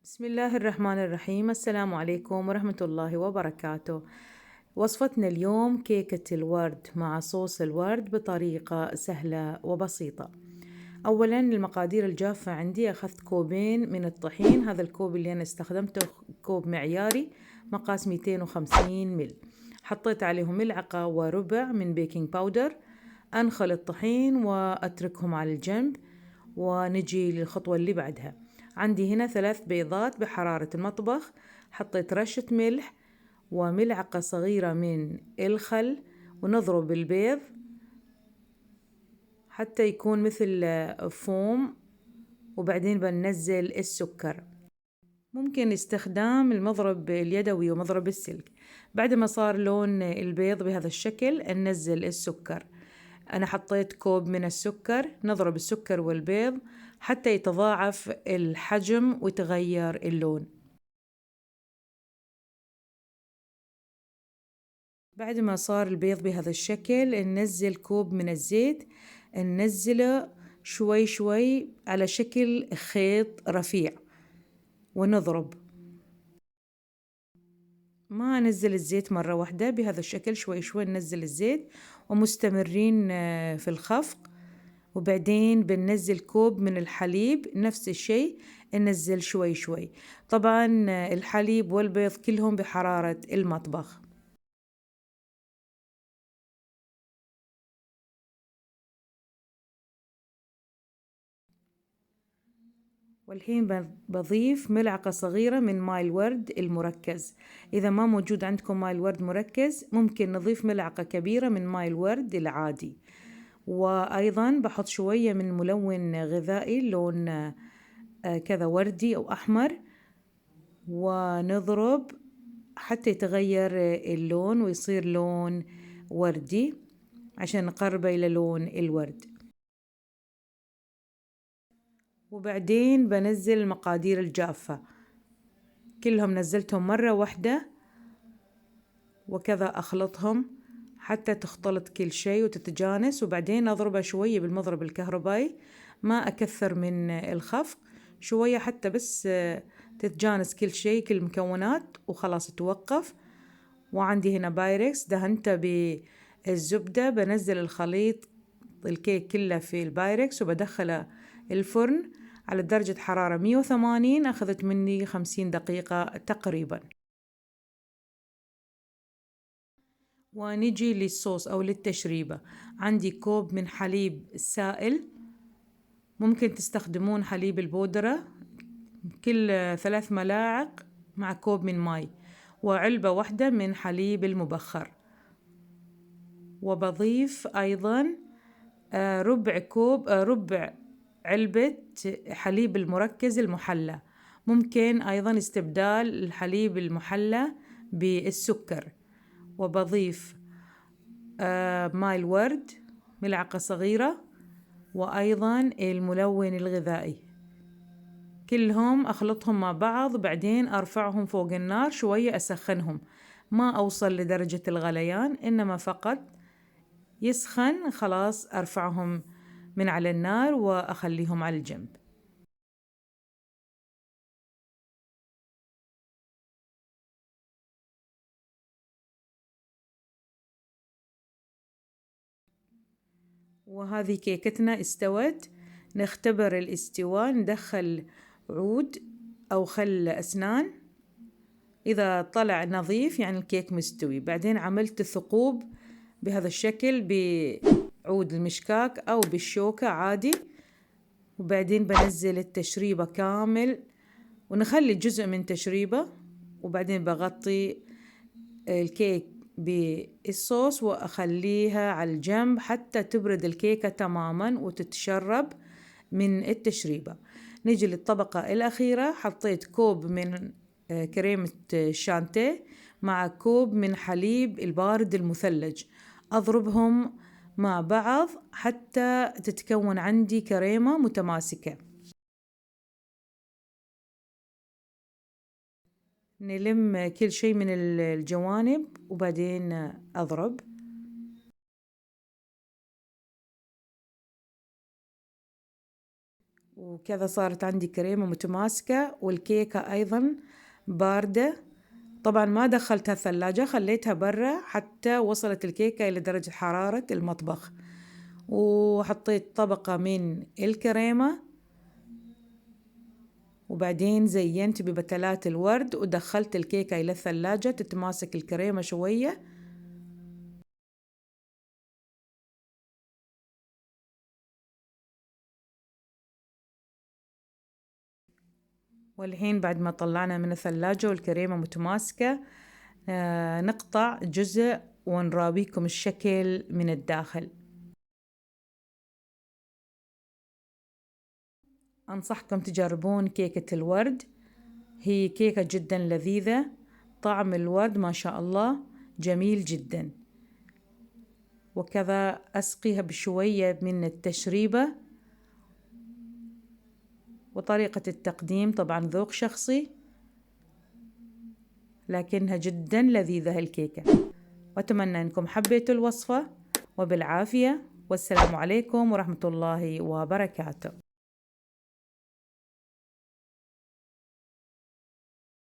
بسم الله الرحمن الرحيم. السلام عليكم ورحمة الله وبركاته. وصفتنا اليوم كيكة الورد مع صوص الورد بطريقة سهلة وبسيطة. أولا المقادير الجافة عندي أخذت كوبين من الطحين، هذا الكوب اللي أنا استخدمته كوب معياري مقاس 250 مل. حطيت عليهم ملعقة وربع من بيكنج باودر. أنخل الطحين وأتركهم على الجنب، ونجي للخطوة اللي بعدها. عندي هنا 3 بيضات بحرارة المطبخ، حطيت رشة ملح وملعقة صغيرة من الخل، ونضرب البيض حتى يكون مثل فوم، وبعدين بننزل السكر. ممكن استخدام المضرب اليدوي ومضرب السلك. بعد ما صار لون البيض بهذا الشكل ننزل السكر. أنا حطيت كوب من السكر، نضرب السكر والبيض حتى يتضاعف الحجم ويتغير اللون. بعد ما صار البيض بهذا الشكل ننزل كوب من الزيت، ننزله شوي شوي على شكل خيط رفيع ونضرب. ما ننزل الزيت مرة واحدة، بهذا الشكل شوي شوي ننزل الزيت ومستمرين في الخفق. وبعدين بننزل كوب من الحليب، نفس الشيء ننزل شوي شوي. طبعا الحليب والبيض كلهم بحرارة المطبخ. والحين بضيف ملعقة صغيرة من ماء الورد المركز. إذا ما موجود عندكم ماء الورد مركز ممكن نضيف ملعقة كبيرة من ماء الورد العادي. وأيضا بحط شوية من ملون غذائي لون كذا وردي أو أحمر، ونضرب حتى يتغير اللون ويصير لون وردي عشان نقربه إلى لون الورد. وبعدين بنزل المقادير الجافة كلهم، نزلتهم مرة واحدة وكذا أخلطهم حتى تختلط كل شيء وتتجانس. وبعدين أضربها شوية بالمضرب الكهربائي، ما أكثر من الخفق، شوية حتى بس تتجانس كل شيء كل المكونات وخلاص توقف. وعندي هنا بايركس دهنته بالزبدة، بنزل الخليط الكيك كله في البايركس وبدخله الفرن على درجة حرارة 180. أخذت مني 50 دقيقة تقريبا. ونجي للصوص أو للتشريبة. عندي كوب من حليب سائل، ممكن تستخدمون حليب البودرة، كل 3 ملاعق مع كوب من ماي، وعلبة واحدة من حليب المبخر. وبضيف أيضا ربع علبة حليب المركز المحلى. ممكن أيضا استبدال الحليب المحلى بالسكر. وبضيف ماء الورد ملعقة صغيرة، وأيضا الملون الغذائي، كلهم أخلطهم مع بعض. بعدين أرفعهم فوق النار شوية، أسخنهم، ما أوصل لدرجة الغليان، إنما فقط يسخن خلاص أرفعهم من على النار وأخليهم على الجنب. وهذه كيكتنا استوت. نختبر الاستواء، ندخل عود أو خل أسنان، إذا طلع نظيف يعني الكيك مستوي. بعدين عملت ثقوب بهذا الشكل بعود المشكاك أو بالشوكة عادي. وبعدين بنزل التشريبة كامل ونخلي جزء من تشريبة، وبعدين بغطي الكيك بالصوص وأخليها على الجنب حتى تبرد الكيكة تماما وتتشرب من التشريبة. نيجي للطبقة الأخيرة. حطيت كوب من كريمة شانتيه مع كوب من حليب البارد المثلج، أضربهم مع بعض حتى تتكون عندي كريمة متماسكة. نلم كل شيء من الجوانب وبعدين أضرب. وكذا صارت عندي كريمة متماسكة، والكيكة أيضا باردة. طبعا ما دخلتها الثلاجة، خليتها برا حتى وصلت الكيكة إلى درجة حرارة المطبخ. وحطيت طبقة من الكريمة، وبعدين زينت ببتلات الورد، ودخلت الكيكة إلى الثلاجة تتماسك الكريمة شوية. والحين بعد ما طلعنا من الثلاجة والكريمة متماسكة، نقطع جزء ونراويكم الشكل من الداخل. أنصحكم تجربون كيكة الورد، هي كيكة جدا لذيذة، طعم الورد ما شاء الله جميل جدا. وكذا أسقيها بشوية من التشريبة. وطريقة التقديم طبعا ذوق شخصي، لكنها جدا لذيذة الكيكة. وأتمنى أنكم حبيتوا الوصفة، وبالعافية، والسلام عليكم ورحمة الله وبركاته.